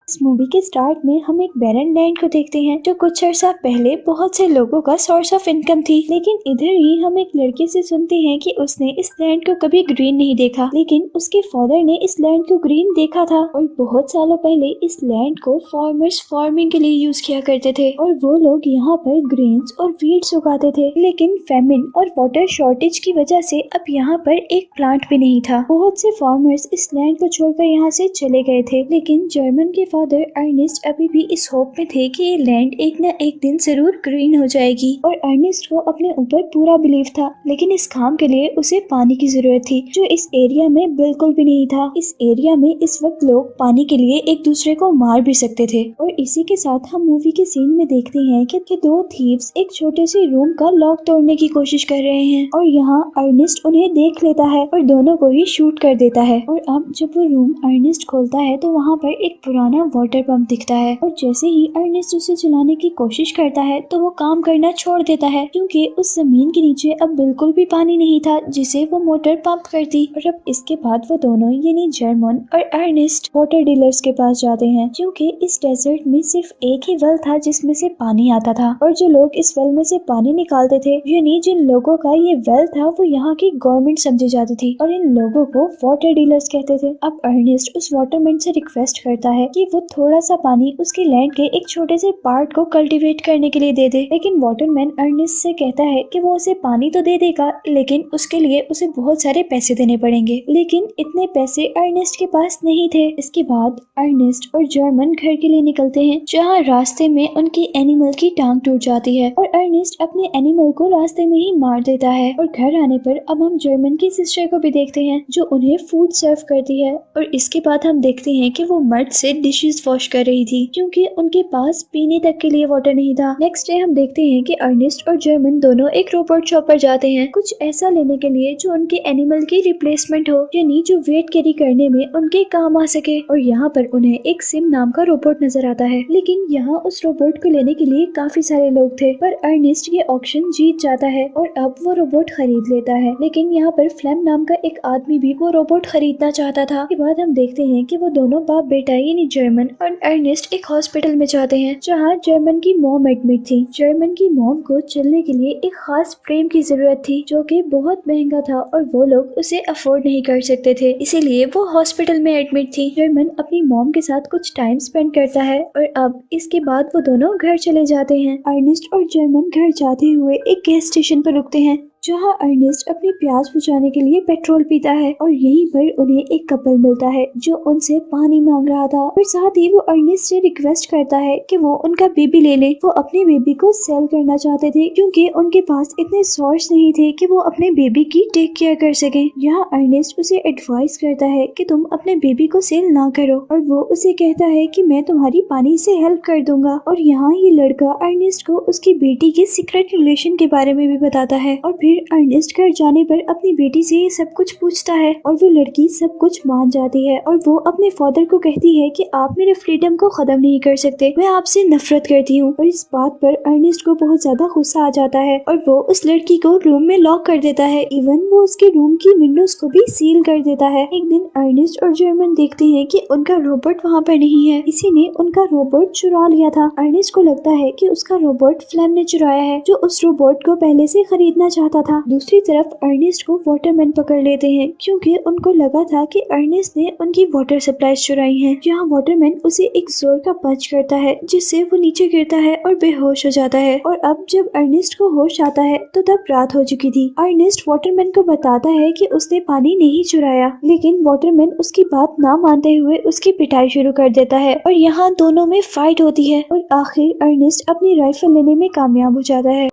इस मूवी के स्टार्ट में हम एक बैरन लैंड को देखते हैं जो कुछ अर्सा पहले बहुत से लोगों का सोर्स ऑफ इनकम थी। लेकिन इधर ही हम एक लड़के से सुनते हैं कि उसने इस लैंड को कभी ग्रीन नहीं देखा, लेकिन उसके फादर ने इस लैंड को ग्रीन देखा था और बहुत सालों पहले इस लैंड को फार्मर्स फार्मिंग के लिए यूज किया करते थे और वो लोग यहाँ पर ग्रेन्स और वीड्स उगाते थे। लेकिन फेमिन और वाटर शॉर्टेज की वजह से अब यहाँ पर एक प्लांट भी नहीं था। बहुत से फार्मर्स इस लैंड को छोड़कर यहाँ से चले गए थे, लेकिन जर्मन के फादर अर्नेस्ट अभी भी इस होप में थे कि ये लैंड एक न एक दिन जरूर ग्रीन हो जाएगी और अर्नेस्ट को अपने ऊपर पूरा बिलीव था। लेकिन इस काम के लिए उसे पानी की जरूरत थी जो इस एरिया में बिल्कुल भी नहीं था। इस एरिया में इस वक्त लोग पानी के लिए एक दूसरे को मार भी सकते थे। और इसी के साथ हम मूवी के सीन में देखते हैं कि दो थीव्स एक छोटे से रूम का लॉक तोड़ने की कोशिश कर रहे हैं और यहाँ अर्नेस्ट उन्हें देख लेता है और दोनों को ही शूट कर देता है। और अब जब वो रूम अर्नेस्ट खोलता है तो वहाँ पर एक पुराना वाटर पंप दिखता है और जैसे ही अर्नेस्ट उसे चलाने की कोशिश करता है तो वो काम करना छोड़ देता है क्योंकि उस जमीन के नीचे अब बिल्कुल भी पानी नहीं था जिसे वो मोटर पंप करती। और अब इसके बाद वो दोनों यानी जर्मन और अर्नेस्ट वाटर डीलर्स के पास जाते हैं क्योंकि इस डेजर्ट में सिर्फ एक ही वेल था जिसमें से पानी आता था और जो लोग इस वेल में से पानी निकालते थे यानी जिन लोगों का ये वेल था वो यहाँ की गवर्नमेंट समझी जाती थी और इन लोगों को वाटर डीलर्स कहते थे। अब अर्नेस्ट उस वाटरमैन से रिक्वेस्ट करता है कि वो थोड़ा सा पानी उसके लैंड के एक छोटे से पार्ट को कल्टीवेट करने के लिए दे दे। लेकिन वाटरमैन अर्नेस्ट से कहता है कि वो उसे पानी तो दे देगा लेकिन उसके लिए उसे बहुत सारे पैसे देने पड़ेंगे। लेकिन इतने पैसे अर्नेस्ट के पास नहीं थे। इसके बाद अर्नेस्ट और जर्मन घर के लिए निकलते हैं जहाँ रास्ते में उनकी एनिमल की टांग टूट जाती है और अर्नेस्ट अपने एनिमल को रास्ते में ही मार देता है। और घर आने पर अब हम जर्मन की सिस्टर को भी देखते हैं जो उन्हें फूड सर्व करती है और इसके बाद हम देखते हैं कि वो मर्द से डिशेस वॉश कर रही थी क्योंकि उनके पास पीने तक के लिए वाटर नहीं था। नेक्स्ट डे हम देखते हैं कि अर्नेस्ट और जर्मन दोनों एक रोबोट शॉप पर जाते हैं कुछ ऐसा लेने के लिए जो उनके एनिमल की रिप्लेसमेंट हो यानी जो वेट कैरी करने में उनके काम आ सके। और यहाँ पर उन्हें एक सिम नाम का रोबोट नजर आता है। लेकिन यहाँ उस रोबोट को लेने के लिए काफी सारे लोग थे पर अर्नेस्ट ये ऑक्शन जीत जाता है और अब वो रोबोट खरीद लेता है। लेकिन यहाँ पर फ्लैम नाम का एक आदमी भी वो रोबोट खरीदना चाहता था। के बाद हम देखते हैं कि वो दोनों बाप बेटा यानी जर्मन और अर्नेस्ट एक हॉस्पिटल में जाते हैं जहाँ जर्मन की मॉम एडमिट थी। जर्मन की मॉम को चलने के लिए एक खास फ्रेम की जरूरत थी जो कि बहुत महंगा था और वो लोग उसे अफोर्ड नहीं कर सकते थे, इसीलिए वो हॉस्पिटल में एडमिट थी। जर्मन अपनी मॉम के साथ कुछ टाइम स्पेंड करता है और अब इसके बाद वो दोनों घर चले जाते हैं। अर्नेस्ट और जर्मन घर जाते हुए एक गैस स्टेशन पर रुकते हैं जहाँ अर्नेस्ट अपनी प्यास बुझाने के लिए पेट्रोल पीता है और यहीं पर उन्हें एक कपल मिलता है जो उनसे पानी मांग रहा था और साथ ही वो अर्नेस्ट से रिक्वेस्ट करता है कि वो उनका बेबी ले ले। वो अपने बेबी को सेल करना चाहते थे क्योंकि उनके पास इतने सोर्स नहीं थे कि वो अपने बेबी की टेक केयर कर सके। यहाँ अर्नेस्ट उसे एडवाइस करता है कि तुम अपने बेबी को सेल ना करो और वो उसे कहता है कि मैं तुम्हारी पानी से हेल्प कर दूंगा। और यहाँ ये लड़का अर्नेस्ट को उसकी बेटी के सीक्रेट रिलेशन के बारे में भी बताता है और फिर अर्नेस्ट घर जाने पर अपनी बेटी से ये सब कुछ पूछता है और वो लड़की सब कुछ मान जाती है और वो अपने फादर को कहती है कि आप मेरे फ्रीडम को खत्म नहीं कर सकते, मैं आपसे नफरत करती हूँ। और इस बात पर अर्नेस्ट को बहुत ज्यादा गुस्सा आ जाता है और वो उस लड़की को रूम में लॉक कर देता है। इवन वो उसके रूम की विंडोज को भी सील कर देता है। एक दिन अर्नेस्ट और जर्मन देखते हैं कि उनका रोबोट वहाँ पर नहीं है, किसी ने उनका रोबोट चुरा लिया था। अर्नेस्ट को लगता है कि उसका रोबोट फ्लैम ने चुराया है जो उस रोबोट को पहले से खरीदना चाहता था। दूसरी तरफ अर्नेस्ट को वाटरमैन पकड़ लेते हैं क्योंकि उनको लगा था कि अर्नेस्ट ने उनकी वाटर सप्लाईज चुराई हैं। जहाँ वाटरमैन उसे एक जोर का पंच करता है जिससे वो नीचे गिरता है और बेहोश हो जाता है। और अब जब अर्नेस्ट को होश आता है तो तब रात हो चुकी थी। अर्नेस्ट वाटरमैन को बताता है कि उसने पानी नहीं चुराया, लेकिन वाटरमैन उसकी बात ना मानते हुए उसकी पिटाई शुरू कर देता है और यहाँ दोनों में फाइट होती है और आखिर अर्नेस्ट अपनी राइफल लेने में कामयाब हो जाता है।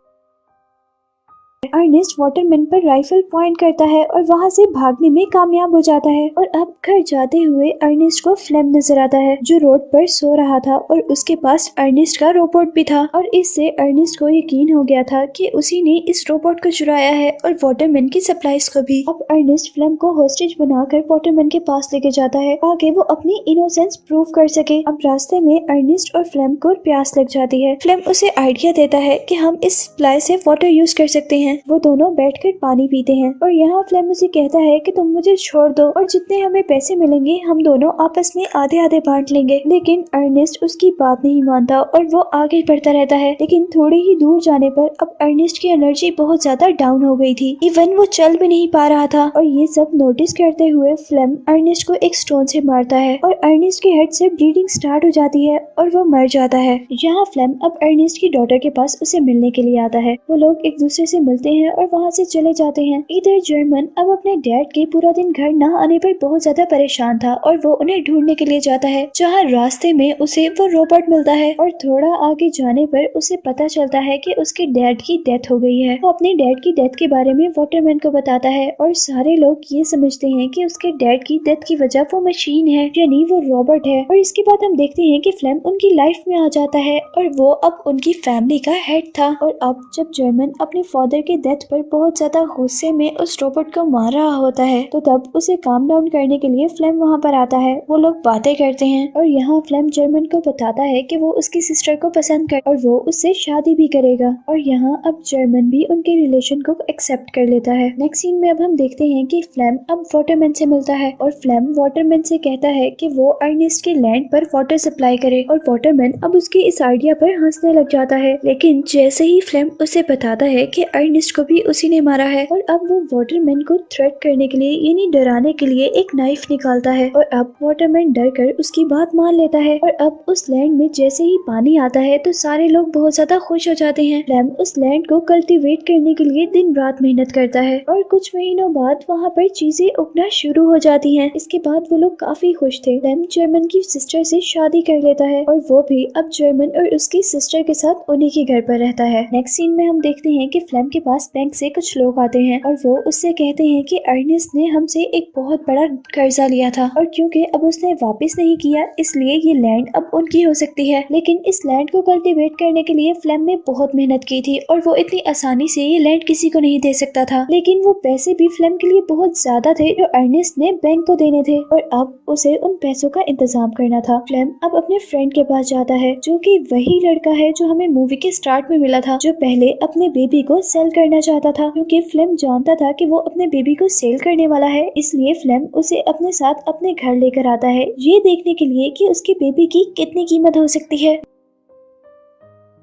अर्नेस्ट वाटरमैन पर राइफल पॉइंट करता है और वहाँ से भागने में कामयाब हो जाता है। और अब घर जाते हुए अर्नेस्ट को फ्लेम नजर आता है जो रोड पर सो रहा था और उसके पास अर्नेस्ट का रोबोट भी था और इससे अर्नेस्ट को यकीन हो गया था कि उसी ने इस रोबोट को चुराया है और वाटरमैन की सप्लाईज को भी। अब अर्नेस्ट फ्लेम को होस्टेज बनाकर वाटरमैन के पास लेके जाता है ताकि वो अपनी इनोसेंस प्रूव कर सके। अब रास्ते में अर्नेस्ट और फ्लेम को प्यास लग जाती है। फ्लेम उसे आइडिया देता है कि हम इस सप्लाई से वाटर यूज कर सकते हैं वो दोनों बैठकर पानी पीते हैं और यहाँ फ्लेम उसे कहता है कि तुम मुझे छोड़ दो और जितने हमें पैसे मिलेंगे हम दोनों आपस में आधे आधे बांट लेंगे। लेकिन अर्नेस्ट उसकी बात नहीं मानता और वो आगे बढ़ता रहता है। लेकिन थोड़ी ही दूर जाने पर अब अर्नेस्ट की एनर्जी बहुत ज्यादा डाउन हो गई थी, इवन वो चल भी नहीं पा रहा था। और ये सब नोटिस करते हुए फ्लेम अर्नेस्ट को एक स्टोन से मारता है और अर्नेस्ट के हेड से ब्लीडिंग स्टार्ट हो जाती है और वो मर जाता है। यहाँ फ्लेम अब अर्नेस्ट की डॉटर के पास उसे मिलने के लिए आता है। वो लोग एक दूसरे से मिलते हैं और वहाँ से चले जाते हैं। इधर जर्मन अब अपने डैड के पूरा दिन घर न आने पर बहुत ज्यादा परेशान था और वो उन्हें ढूंढने के लिए जाता है, जहाँ रास्ते में उसे वो रोबोट मिलता है और थोड़ा आगे जाने पर उसे पता चलता है कि उसके डैड की डेथ हो गई है। वो अपने डैड की डेथ के बारे में वाटरमैन को बताता है और सारे लोग ये समझते हैं कि उसके डैड की डेथ की वजह वो मशीन है, यानी वो रोबोट है। और इसके बाद हम देखते हैं कि फ्लेम उनकी लाइफ में आ जाता है और वो अब उनकी फैमिली का हेड था। और अब जब जर्मन अपने फादर के डेथ पर बहुत ज्यादा गुस्से में उस रोबोट को मार रहा होता है तो तब उसे काम डाउन करने के लिए फ्लेम वहाँ पर आता है। वो लोग बातें करते हैं और यहाँ फ्लेम जर्मन को बताता है कि वो उसकी सिस्टर को पसंद कर और वो उससे शादी भी करेगा। और यहाँ अब जर्मन भी उनके रिलेशन को एक्सेप्ट कर लेता है। नेक्स्ट सीन में अब हम देखते हैं कि फ्लेम अब वाटरमैन से मिलता है और फ्लेम वाटरमैन से कहता है कि वो अर्नेस्ट के लैंड पर वाटर सप्लाई करे और वाटरमैन अब उसके इस आइडिया पर हंसने लग जाता है। लेकिन जैसे ही फ्लेम उसे बताता है कि अर्नेस्ट को भी उसी ने मारा है और अब वो वाटरमैन को थ्रेट करने के लिए यानी डराने के लिए एक नाइफ निकालता है और अब वाटरमैन डर कर उसकी बात मान लेता है। और अब उस लैंड में जैसे ही पानी आता है तो सारे लोग बहुत ज्यादा खुश हो जाते हैं। फ्लेम उस लैंड को कल्टीवेट करने के लिए दिन रात मेहनत करता है और कुछ महीनों बाद वहाँ पर चीजें उगना शुरू हो जाती हैं। इसके बाद वो लोग काफी खुश थे। फ्लेम जर्मन की सिस्टर से शादी कर लेता है और वो भी अब जर्मन और उसकी सिस्टर के साथ उन्हीं के घर पर रहता है। नेक्स्ट सीन में हम देखते हैं कि फ्लेम के पास बैंक से कुछ लोग आते हैं और वो उससे कहते हैं कि अर्नेस्ट ने हमसे एक बहुत बड़ा कर्जा लिया था और क्योंकि अब उसने वापस नहीं किया इसलिए ये लैंड अब उनकी हो सकती है। लेकिन इस लैंड को कल्टीवेट करने के लिए फ्लेम ने बहुत मेहनत की थी और वो इतनी आसानी से ये लैंड किसी को नहीं दे सकता था। लेकिन वो पैसे भी फ्लेम के लिए बहुत ज्यादा थे जो अर्नेस्ट ने बैंक को देने थे और अब उसे उन पैसों का इंतजाम करना था। फ्लेम अब अपने फ्रेंड के पास जाता है जो कि वही लड़का है जो हमें मूवी के स्टार्ट में मिला था, जो पहले अपने बेबी को सेल करना चाहता था। क्योंकि फ्लेम जानता था कि वो अपने बेबी को सेल करने वाला है, इसलिए फ्लेम उसे अपने साथ अपने घर लेकर आता है ये देखने के लिए कि उसके बेबी की कितनी कीमत हो सकती है।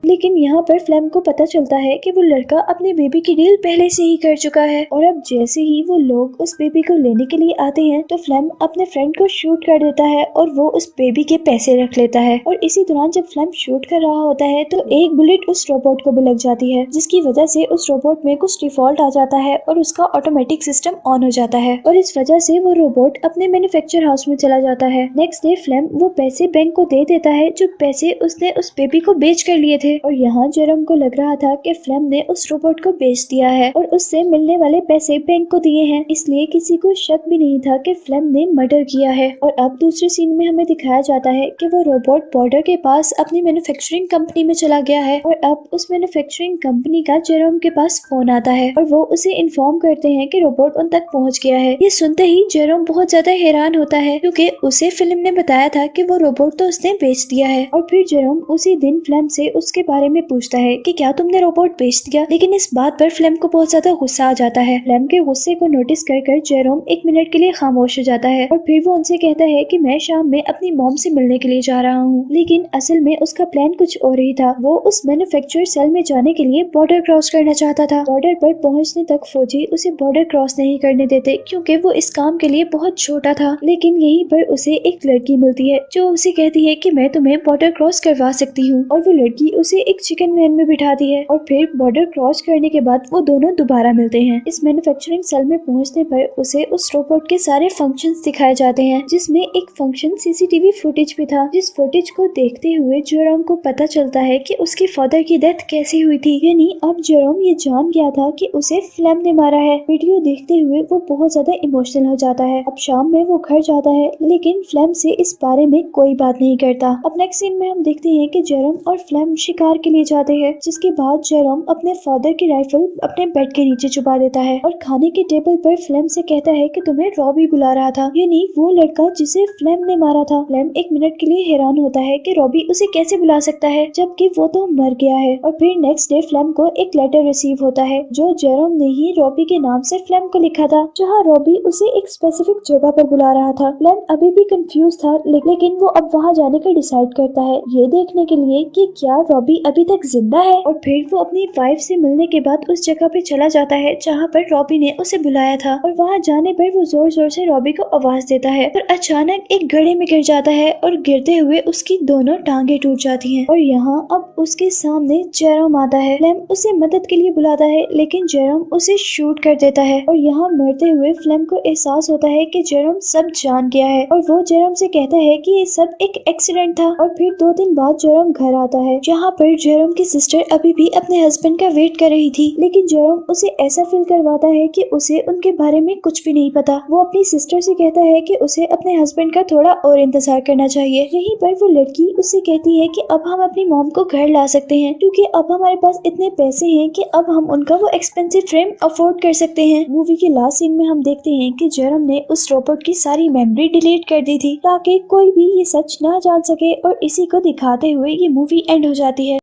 लेकिन यहाँ पर फ्लेम को पता चलता है कि वो लड़का अपने बेबी की डील पहले से ही कर चुका है और अब जैसे ही वो लोग उस बेबी को लेने के लिए आते हैं तो फ्लेम अपने फ्रेंड को शूट कर देता है और वो उस बेबी के पैसे रख लेता है। और इसी दौरान जब फ्लेम शूट कर रहा होता है तो एक बुलेट उस रोबोट को भी लग जाती है, जिसकी वजह से उस रोबोट में कुछ डिफॉल्ट आ जाता है और उसका ऑटोमेटिक सिस्टम ऑन हो जाता है और इस वजह से वो रोबोट अपने मैन्युफैक्चर हाउस में चला जाता है। नेक्स्ट डे फ्लेम वो पैसे बैंक को दे देता है जो पैसे उसने उस बेबी को बेच कर लिए थे और यहाँ जेरम को लग रहा था कि फ्लेम ने उस रोबोट को बेच दिया है और उससे मिलने वाले पैसे बैंक को दिए हैं, इसलिए किसी को शक भी नहीं था कि फ्लेम ने मर्डर किया है। और अब दूसरे सीन में हमें दिखाया जाता है कि वो रोबोट बॉर्डर के पास अपनी मैन्युफैक्चरिंग कंपनी में चला गया है और अब उस मैन्युफैक्चरिंग कंपनी का जेरोम के पास फोन आता है और वो उसे इन्फॉर्म करते हैं कि रोबोट उन तक पहुंच गया है। ये सुनते ही जेरोम बहुत ज्यादा हैरान होता है क्योंकि उसे फिल्म ने बताया था कि वो रोबोट तो उसने बेच दिया है। और फिर जेरोम उसी दिन फ्लेम से उसके बारे में पूछता है कि क्या तुमने रोबोट बेच दिया, लेकिन इस बात पर फ्लेम को बहुत ज्यादा गुस्सा आ जाता है। फ्लेम के गुस्से को नोटिस कर जेरोम एक मिनट के लिए खामोश हो जाता है और फिर वो उनसे कहता है कि मैं शाम में अपनी मॉम से मिलने के लिए जा रहा हूँ, लेकिन असल में उसका प्लान कुछ और ही था। वो उस मैन्युफैक्चर सेल में जाने के लिए बॉर्डर क्रॉस करना चाहता था। बॉर्डर पर पहुँचने तक फौजी उसे बॉर्डर क्रॉस नहीं करने देते क्योंकि वो इस काम के लिए बहुत छोटा था। लेकिन यहीं पर उसे एक लड़की मिलती है जो उसे कहती है कि मैं तुम्हें बॉर्डर क्रॉस करवा सकती हूँ और वो लड़की उसे एक चिकन वैन में बिठाती है और फिर बॉर्डर क्रॉस करने के बाद वो दोनों दोबारा मिलते हैं। इस मैन्युफैक्चरिंग सेल में पहुंचने पर उसे उस रोबोट के सारे फंक्शंस दिखाए जाते हैं, जिसमें एक फंक्शन सीसीटीवी फुटेज भी था। जिस फुटेज को देखते हुए जेरोम को पता चलता है कि उसके फादर की डेथ कैसे हुई थी, यानी अब जेरोम ये जान गया था कि उसे फ्लेम ने मारा है। वीडियो देखते हुए वो बहुत ज्यादा इमोशनल हो जाता है। अब शाम में वो घर जाता है लेकिन फ्लेम से इस बारे में कोई बात नहीं करता। अब नेक्स्ट सीन में हम देखते हैं कि जेरोम और फ्लेम शिकार शिकार के लिए जाते हैं, जिसके बाद जेरोम अपने फादर की राइफल अपने बेड के नीचे छुपा देता है और खाने के टेबल पर फ्लेम से कहता है कि तुम्हें रॉबी बुला रहा था, यानी वो लड़का जिसे फ्लेम ने मारा था। फ्लेम एक मिनट के लिए हैरान होता है कि रॉबी उसे कैसे बुला सकता है जबकि वो तो मर गया है। और फिर नेक्स्ट डे फ्लेम को एक लेटर रिसीव होता है जो जेरोम ने ही रॉबी के नाम से फ्लेम को लिखा था, जहाँ रॉबी उसे एक स्पेसिफिक जगह पर बुला रहा था। फ्लेम अभी भी कंफ्यूज था, लेकिन वो अब वहाँ जाने का डिसाइड करता है, ये देखने के लिए कि क्या रॉबी अभी तक जिंदा है। और फिर वो अपनी वाइफ से मिलने के बाद उस जगह पे चला जाता है जहाँ पर रॉबी ने उसे बुलाया था। और वहाँ जाने पर वो जोर जोर से रॉबी को आवाज देता है, पर अचानक एक गड्ढे में गिर जाता है और गिरते हुए उसकी दोनों टांगे टूट जाती हैं। और यहाँ अब उसके सामने जेरोम आता है। फ्लेम उसे मदद के लिए बुलाता है, लेकिन जेरोम उसे शूट कर देता है। और यहाँ मरते हुए फ्लेम को एहसास होता है कि जेरोम सब जान गया है और वो जेरोम से कहता है कि ये सब एक एक्सीडेंट था। और फिर 2 दिन बाद जेरोम घर आता है, जहाँ पर जेरोम की सिस्टर अभी भी अपने हस्बैंड का वेट कर रही थी, लेकिन जेरोम उसे ऐसा फील करवाता है कि उसे उनके बारे में कुछ भी नहीं पता। वो अपनी सिस्टर से कहता है कि उसे अपने हस्बैंड का थोड़ा और इंतजार करना चाहिए। यहीं पर वो लड़की उससे कहती है कि अब हम अपनी मॉम को घर ला सकते हैं, क्योंकि अब हमारे पास इतने पैसे हैं कि अब हम उनका वो एक्सपेंसिव फ्रेम अफोर्ड कर सकते हैं। मूवी के लास्ट सीन में हम देखते हैं कि जेरोम ने उस रोबोट की सारी मेमोरी डिलीट कर दी थी ताकि कोई भी ये सच ना जान सके, और इसी को दिखाते हुए ये मूवी एंड हो जाती है।